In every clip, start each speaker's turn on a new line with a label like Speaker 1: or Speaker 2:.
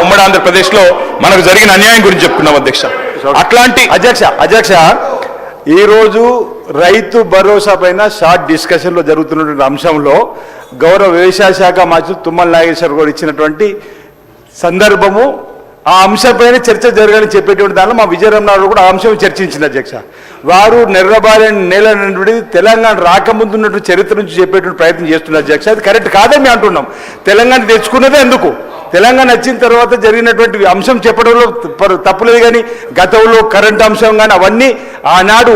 Speaker 1: ఉమ్మడి ఆంధ్రప్రదేశ్లో మనకు జరిగిన అన్యాయం గురించి చెప్తున్నాం అధ్యక్ష. అట్లాంటి
Speaker 2: అధ్యక్ష ఈరోజు రైతు భరోసా పైన షార్ట్ డిస్కషన్లో జరుగుతున్నటువంటి అంశంలో గౌరవ వ్యవసాయ శాఖ మంత్రి తుమ్మల నాగేశ్వర్ గారు ఇచ్చినటువంటి సందర్భము ఆ అంశంపైన చర్చ జరగాలని చెప్పేటువంటి దానిలో మా విజయరామనాథ్ కూడా ఆ అంశం చర్చించింది అధ్యక్ష. వారు నెర్రబారిన నేల నుండి తెలంగాణ రాకముందు ఉన్నటువంటి చరిత్ర నుంచి చెప్పేటువంటి ప్రయత్నం చేస్తున్నారు అధ్యక్ష. అది కరెక్ట్ కాదని మేము అంటున్నాం. తెలంగాణ తెచ్చుకున్నదే ఎందుకు, తెలంగాణ వచ్చిన తర్వాత జరిగినటువంటి అంశం చెప్పడంలో తప్పులేదు, కానీ గతంలో కరెంట్ అంశం కానీ అవన్నీ ఆనాడు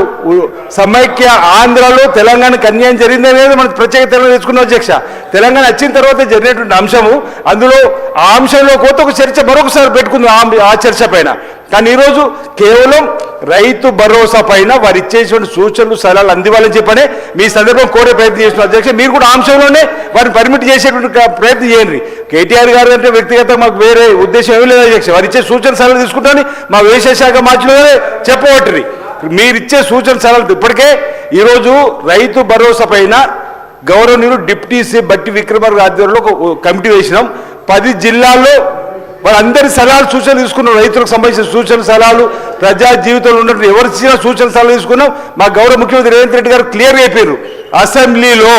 Speaker 2: సమైక్య ఆంధ్రలో తెలంగాణకు అన్యాయం జరిగిందనేది మనం ప్రత్యేక తెలంగాణ తెచ్చుకున్నాం అధ్యక్ష. తెలంగాణ వచ్చిన తర్వాత జరిగినటువంటి అంశము, అందులో ఆ అంశంలో కొత్త ఒక చర్చ మరొకసారి పెట్టుకుందాం ఆ చర్చ పైన. కానీ ఈరోజు కేవలం రైతు భరోసా పైన వారు ఇచ్చేటువంటి సూచనలు సలహాలు అందివ్వాలని చెప్పనే మీ సందర్భం కోరే ప్రయత్నం చేస్తున్నారు అధ్యక్ష. మీరు కూడా అంశంలోనే వారిని పర్మిట్ చేసేటువంటి ప్రయత్నం చేయండి. కేటీఆర్ గారు అంటే వ్యక్తిగత మాకు వేరే ఉద్దేశం ఏమీ లేదు అధ్యక్ష. వారు ఇచ్చే సూచన సలహాలు తీసుకుంటామని మా వ్యవసాయ శాఖ మార్చిలోనే చెప్పబట్టి మీరిచ్చే సూచన సలహాలు ఇప్పటికే ఈరోజు రైతు భరోసా పైన గౌరవనీయులు డిప్యూటీ సీఎం బట్టి విక్రమార్క ఆధ్వర్యంలో ఒక కమిటీ వేసినాం. 10 జిల్లాల్లో వాళ్ళందరి సలహాలు సూచనలు తీసుకున్నాం. రైతులకు సంబంధించిన సూచన సలహాలు, ప్రజా జీవితంలో ఉన్నటువంటి ఎవరు ఇచ్చిన సూచన సలహాలు తీసుకున్నాం. మా గౌరవ ముఖ్యమంత్రి రేవంత్ రెడ్డి గారు క్లియర్గా అయిపోయారు. అసెంబ్లీలో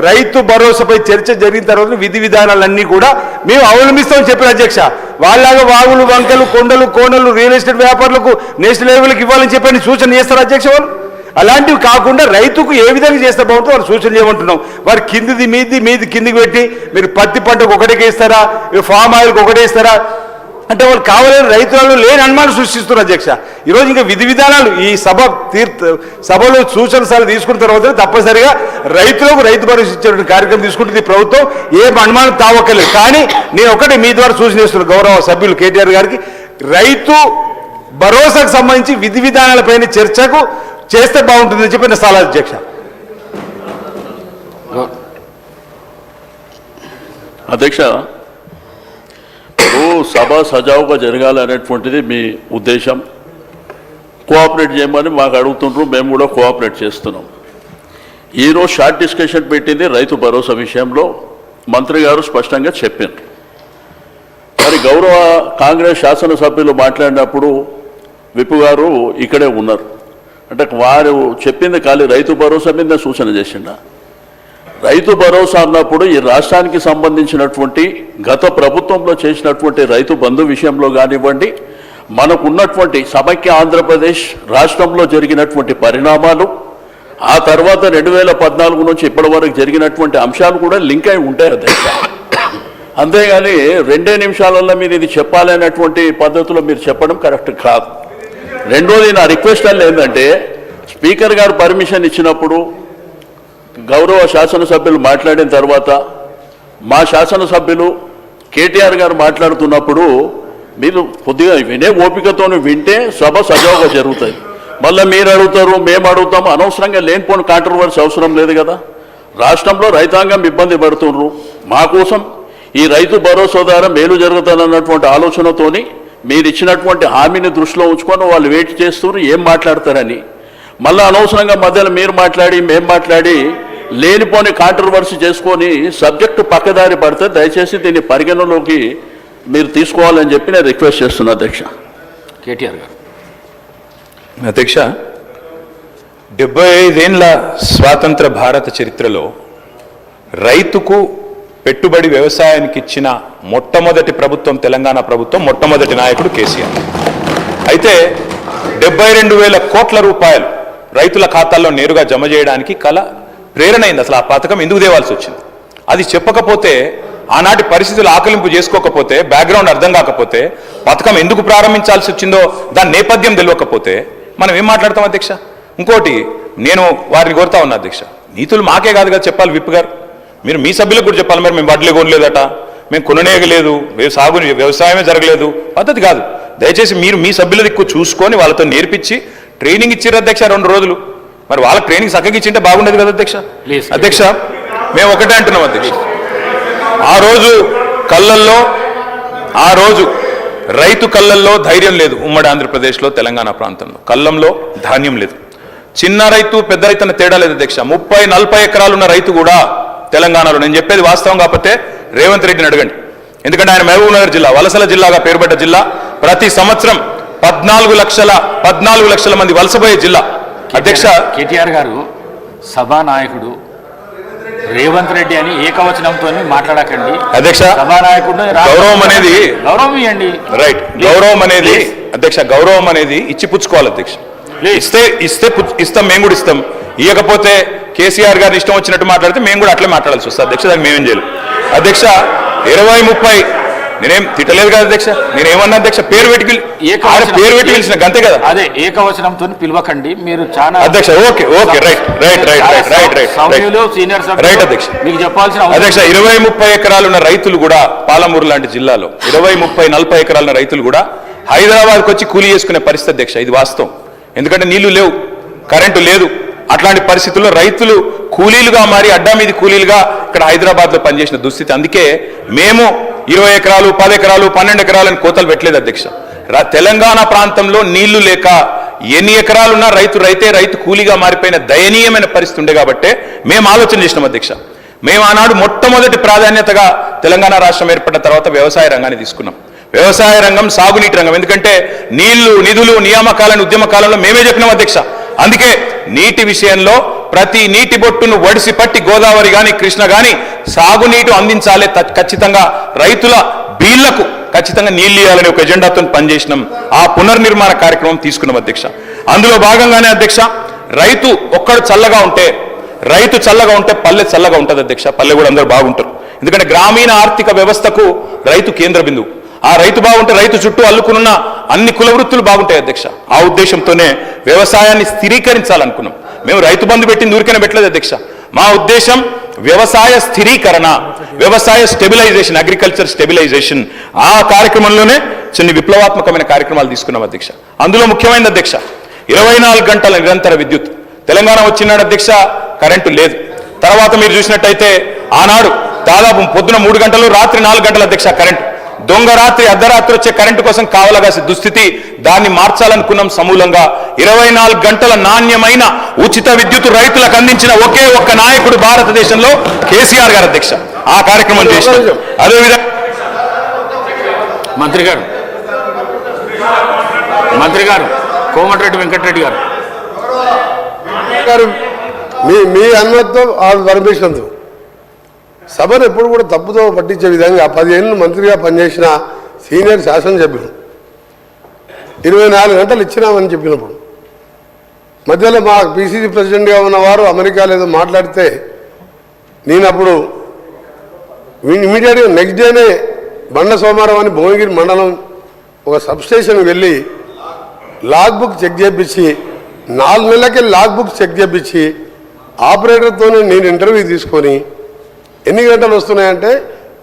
Speaker 2: రైతు భరోసాపై చర్చ జరిగిన తర్వాత విధి విధానాలన్నీ కూడా మేము అవలంబిస్తామని చెప్పారు అధ్యక్ష. వాళ్ళలాగా వాగులు వంకలు కొండలు కోనలు రియల్ ఎస్టేట్ వ్యాపారులకు నేషనల్ లెవెల్కి ఇవ్వాలని చెప్పని సూచన చేస్తారు అధ్యక్ష. వాళ్ళు అలాంటివి కాకుండా రైతుకు ఏ విధంగా చేస్తే బాగుంటుందో వాళ్ళు సూచన చేయమంటున్నాం. వారు కిందిది మీది కిందికి పెట్టి మీరు పత్తి పంటకు ఒకటికి ఇస్తారా, ఫామ్ ఆయిల్కి ఒకటే ఇస్తారా అంటే వాళ్ళు కావాలని రైతులలో లేని అనుమానం సృష్టిస్తున్నారు అధ్యక్ష. ఈరోజు ఇంకా విధి విధానాలు ఈ సభలో సూచన సలహాలు తీసుకున్న తర్వాత తప్పనిసరిగా రైతులకు రైతు భరోసా ఇచ్చే కార్యక్రమం తీసుకుంటుంది ప్రభుత్వం. ఏం అనుమానం తావక్కలేదు. కానీ నేను ఒకటి మీ ద్వారా సూచన చేస్తున్నాను గౌరవ సభ్యులు కేటీఆర్ గారికి, రైతు భరోసాకు సంబంధించి విధి విధానాలపైన చర్చకు చేస్తే బాగుంటుందని చెప్పి నా సలహా అధ్యక్ష.
Speaker 3: అధ్యక్ష, సభ సజావుగా జరగాలనేటువంటిది మీ ఉద్దేశం. కోఆపరేట్ చేయమని మాకు అడుగుతుండ్రు, మేము కూడా కోఆపరేట్ చేస్తున్నాం. ఈరోజు షార్ట్ డిస్కషన్ పెట్టింది రైతు భరోసా విషయంలో మంత్రి గారు స్పష్టంగా చెప్పారు. మరి గౌరవ కాంగ్రెస్ శాసనసభ్యులు మాట్లాడినప్పుడు విపు గారు ఇక్కడే ఉన్నారు. అంటే వారు చెప్పింది ఖాళీ రైతు భరోసా మీద సూచన చేసిండా? రైతు భరోసా అన్నప్పుడు ఈ రాష్ట్రానికి సంబంధించినటువంటి గత ప్రభుత్వంలో చేసినటువంటి రైతు బంధు విషయంలో కానివ్వండి, మనకున్నటువంటి సమైక్య ఆంధ్రప్రదేశ్ రాష్ట్రంలో జరిగినటువంటి పరిణామాలు, ఆ తర్వాత 2014 నుంచి ఇప్పటి వరకు జరిగినటువంటి అంశాలు కూడా లింక్ అయి ఉంటాయి అధ్యక్ష. అంతేగాని 2 నిమిషాలలో మీరు ఇది చెప్పాలనేటువంటి పద్ధతిలో మీరు చెప్పడం కరెక్ట్ కాదు. రెండోది నా రిక్వెస్ట్ అని ఏంటంటే, స్పీకర్ గారు పర్మిషన్ ఇచ్చినప్పుడు గౌరవ శాసనసభ్యులు మాట్లాడిన తర్వాత మా శాసనసభ్యులు కేటీఆర్ గారు మాట్లాడుతున్నప్పుడు మీరు కొద్దిగా వినే ఓపికతో వింటే సభ సజావుగా జరుగుతుంది. మళ్ళీ మీరు అడుగుతారు, మేము అడుగుతాము, అనవసరంగా లేనిపోని కాంట్రవర్సీ అవసరం లేదు కదా. రాష్ట్రంలో రైతాంగం ఇబ్బంది పడుతున్నారు. మా కోసం ఈ రైతు భరోసా ద్వారా మేలు జరుగుతుందన్నటువంటి ఆలోచనతోని మీరు ఇచ్చినటువంటి హామీని దృష్టిలో ఉంచుకొని వాళ్ళు వెయిట్ చేస్తున్నారు ఏం మాట్లాడతారని. మళ్ళీ అనవసరంగా మధ్యలో మీరు మాట్లాడి మేము మాట్లాడి లేనిపోని కాంట్రవర్సీ చేసుకొని సబ్జెక్టు పక్కదారి పడితే దయచేసి దీన్ని పరిగణలోకి మీరు తీసుకోవాలని చెప్పి నేను రిక్వెస్ట్ చేస్తున్నా అధ్యక్ష.
Speaker 2: కేటీఆర్ గారు.
Speaker 1: అధ్యక్ష, 75 ఏళ్ల స్వాతంత్ర భారత చరిత్రలో రైతుకు పెట్టుబడి వ్యవసాయానికి ఇచ్చిన మొట్టమొదటి ప్రభుత్వం తెలంగాణ ప్రభుత్వం, మొట్టమొదటి నాయకుడు కేసీఆర్. అయితే 72,000 కోట్ల రూపాయలు రైతుల ఖాతాల్లో నేరుగా జమ చేయడానికి ప్రేరణ అయింది. అసలు ఆ పథకం ఎందుకు తేవాల్సి వచ్చింది అది చెప్పకపోతే, ఆనాటి పరిస్థితులు ఆకలింపు చేసుకోకపోతే, బ్యాక్గ్రౌండ్ అర్థం కాకపోతే, పథకం ఎందుకు ప్రారంభించాల్సి వచ్చిందో దాని నేపథ్యం తెలియకపోతే మనం ఏం మాట్లాడతాం అధ్యక్ష. ఇంకోటి నేను వారిని కోరుతా ఉన్నా అధ్యక్ష, నీతులు మాకే కాదు కదా చెప్పాలి. విప్ గారు మీరు మీ సభ్యులకు కూడా చెప్పాలి. మరి మేము వడ్లే కొనలేదట, మేము కొననేయలేదు, వ్యవసాయమే జరగలేదు, పద్ధతి కాదు. దయచేసి మీరు మీ సభ్యుల దిక్కు చూసుకొని వాళ్ళతో నేర్పించి ట్రైనింగ్ ఇచ్చారు అధ్యక్ష 2 రోజులు. మరి వాళ్ళకి ట్రైనింగ్ చక్కగా ఇచ్చింటే బాగుండేది కదా అధ్యక్ష. అధ్యక్ష, మేము ఒకటే అంటున్నాం అధ్యక్ష, ఆ రోజు రైతు కళ్ళల్లో ధైర్యం లేదు. ఉమ్మడి ఆంధ్రప్రదేశ్లో తెలంగాణ ప్రాంతంలో కళ్ళంలో ధాన్యం లేదు. చిన్న రైతు పెద్ద రైతు అన్న తేడా లేదు అధ్యక్ష. 30-40 ఎకరాలు ఉన్న రైతు కూడా తెలంగాణలో, నేను చెప్పేది వాస్తవం కాకపోతే రేవంత్ రెడ్డిని అడగండి, ఎందుకంటే ఆయన మహబూబ్ నగర్ జిల్లా వలసల జిల్లాగా పేరుపడ్డ జిల్లా. ప్రతి సంవత్సరం 14 లక్షల మంది వలసపోయే జిల్లా. అధ్యక్ష,
Speaker 4: కేటీఆర్ గారు సభానాయకుడు రేవంత్ రెడ్డి అని ఏకవచనంతో మాట్లాడకండి
Speaker 1: అధ్యక్ష.
Speaker 4: సభానాయకుడు
Speaker 1: గౌరవం అనేది
Speaker 4: గౌరవం ఇవ్వండి.
Speaker 1: రైట్, గౌరవం అనేది అధ్యక్ష, గౌరవం అనేది ఇచ్చి పుచ్చుకోవాలి అధ్యక్ష. ఇస్తాం, మేము కూడా ఇస్తాం. ఇవ్వకపోతే కేసీఆర్ గారిని ఇష్టం వచ్చినట్టు మాట్లాడితే మేము కూడా అట్లే మాట్లాడాల్సి వస్తుంది అధ్యక్ష. దానికి మేమేం చేయలేం అధ్యక్ష. 20-30 నేనేం తిట్టలేదు కదా అధ్యక్ష. నేనేమన్నా అధ్యక్ష, పేరు పెట్టి పిలిచిన అంతే కదా.
Speaker 4: అదే ఏకవచనంతో పిలవకండి మీరు చాలా
Speaker 1: అధ్యక్ష. ఓకే రైట్ అధ్యక్ష.
Speaker 4: మీకు చెప్పాల్సిన
Speaker 1: అధ్యక్ష, 20-30 ఎకరాలున్న రైతులు కూడా పాలమూరు లాంటి జిల్లాలో 20-30-40 ఎకరాలున్న రైతులు కూడా హైదరాబాద్కి వచ్చి కూలీ చేసుకునే పరిస్థితి అధ్యక్ష. ఇది వాస్తవం. ఎందుకంటే నీళ్లు లేవు, కరెంటు లేదు. అట్లాంటి పరిస్థితుల్లో రైతులు కూలీలుగా మారి అడ్డా మీది కూలీలుగా ఇక్కడ హైదరాబాద్లో పనిచేసిన దుస్థితి. అందుకే మేము 20 ఎకరాలు 10 ఎకరాలు 12 ఎకరాలని కోతలు పెట్టలేదు అధ్యక్ష. తెలంగాణ ప్రాంతంలో నీళ్లు లేక ఎన్ని ఎకరాలున్నా రైతు కూలీగా మారిపోయిన దయనీయమైన పరిస్థితి ఉండే కాబట్టే మేము ఆలోచన చేసినాం అధ్యక్ష. మేము ఆనాడు మొట్టమొదటి ప్రాధాన్యతగా తెలంగాణ రాష్ట్రం ఏర్పడిన తర్వాత వ్యవసాయ రంగాన్ని తీసుకున్నాం. వ్యవసాయ రంగం, సాగునీటి రంగం. ఎందుకంటే నీళ్లు, నిధులు, నియామకాలను ఉద్యమ కాలంలో మేమే చెప్పినాం అధ్యక్ష. అందుకే నీటి విషయంలో ప్రతి నీటి బొట్టును ఒడిసి పట్టి గోదావరి కానీ కృష్ణ కానీ సాగునీటి అందించాలి. ఖచ్చితంగా రైతుల బీళ్లకు ఖచ్చితంగా నీళ్లు ఇవ్వాలని ఒక ఎజెండాతో పనిచేసినాం. ఆ పునర్నిర్మాణ కార్యక్రమం తీసుకున్నాం అధ్యక్ష. అందులో భాగంగానే అధ్యక్ష, రైతు చల్లగా ఉంటే పల్లె చల్లగా ఉంటుంది అధ్యక్ష. పల్లె కూడా అందరూ బాగుంటారు. ఎందుకంటే గ్రామీణ ఆర్థిక వ్యవస్థకు రైతు కేంద్ర బిందువు. ఆ రైతు బాగుంటే రైతు చుట్టూ అల్లుకున్న అన్ని కుల వృత్తులు బాగుంటాయి అధ్యక్ష. ఆ ఉద్దేశంతోనే వ్యవసాయాన్ని స్థిరీకరించాలనుకున్నాం. మేము రైతు బంధు పెట్టింది ఊరికనే పెట్టలేదు అధ్యక్ష. మా ఉద్దేశం వ్యవసాయ స్థిరీకరణ, వ్యవసాయ స్టెబిలైజేషన్, అగ్రికల్చర్ స్టెబిలైజేషన్. ఆ కార్యక్రమంలోనే చిన్న విప్లవాత్మకమైన కార్యక్రమాలు తీసుకున్నాం అధ్యక్ష. అందులో ముఖ్యమైనది అధ్యక్ష 24 గంటల నిరంతర విద్యుత్. తెలంగాణ వచ్చినాడు అధ్యక్ష, కరెంటు లేదు. తర్వాత మీరు చూసినట్టయితే ఆనాడు దాదాపు పొద్దున 3 గంటలు, రాత్రి 4 గంటల అధ్యక్ష కరెంటు. దొంగ రాత్రి, అర్ధరాత్రి వచ్చే కరెంటు కోసం కావలగాసే దుస్థితి. దాన్ని మార్చాలనుకున్నాం సమూలంగా. 24 గంటల నాణ్యమైన ఉచిత విద్యుత్ రైతులకు అందించిన ఒకే ఒక్క నాయకుడు భారతదేశంలో కేసీఆర్ గారు అధ్యక్ష. ఆ కార్యక్రమం చేశారు. అదేవిధంగా
Speaker 4: మంత్రి గారు కోమటిరెడ్డి వెంకటరెడ్డి గారు
Speaker 5: మీ అనుమతితో పర్మిషన్తో సభను ఎప్పుడు కూడా తప్పుతో పట్టించే విధంగా 10 ఏళ్ళు మంత్రిగా పనిచేసిన సీనియర్ శాసనసభ్యులు 24 గంటలు ఇచ్చినామని చెప్పినప్పుడు మధ్యలో మా పిసిసి ప్రెసిడెంట్గా ఉన్నవారు అమెరికాలో ఏదో మాట్లాడితే నేను అప్పుడు ఇమీడియట్గా నెక్స్ట్ డేనే బండ సోమవారం అని భువనగిరి మండలం ఒక సబ్స్టేషన్కి వెళ్ళి లాగ్ బుక్ చెక్ చేయించి 4 నెలలకి లాగ్ బుక్ చెక్ చేయించి ఆపరేటర్తోనే నేను ఇంటర్వ్యూ తీసుకొని ఎన్ని గంటలు వస్తున్నాయంటే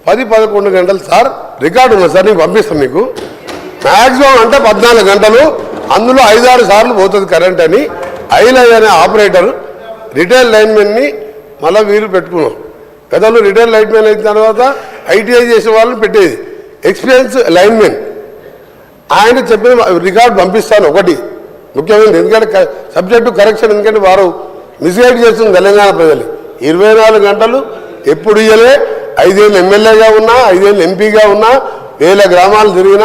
Speaker 5: 10-11 గంటలు సార్, రికార్డు ఉంది సార్, నేను పంపిస్తాను మీకు. మ్యాక్సిమం అంటే 14 గంటలు, అందులో 5-6 సార్లు పోతుంది కరెంట్ అని ఐలై అనే ఆపరేటర్ రిటైల్ లైన్మెన్ని మళ్ళీ వీలు పెట్టుకున్నాం. గతంలో రిటైల్ లైన్మెన్ అయిన తర్వాత ఐటీఐ చేసే వాళ్ళని పెట్టేది ఎక్స్పీరియన్స్ లైన్మెన్. ఆయన చెప్పిన రికార్డు పంపిస్తాను. ఒకటి ముఖ్యమైనది, ఎందుకంటే సబ్జెక్టు కరెక్షన్, ఎందుకంటే వారు మిస్గైడ్ చేస్తుంది తెలంగాణ ప్రజలు. 24 గంటలు ఎప్పుడు ఇయ్యలే. 5 ఏళ్ళు ఎమ్మెల్యేగా ఉన్నా, 5 ఏళ్ళు ఎంపీగా ఉన్నా, 1000 గ్రామాలు తిరిగినా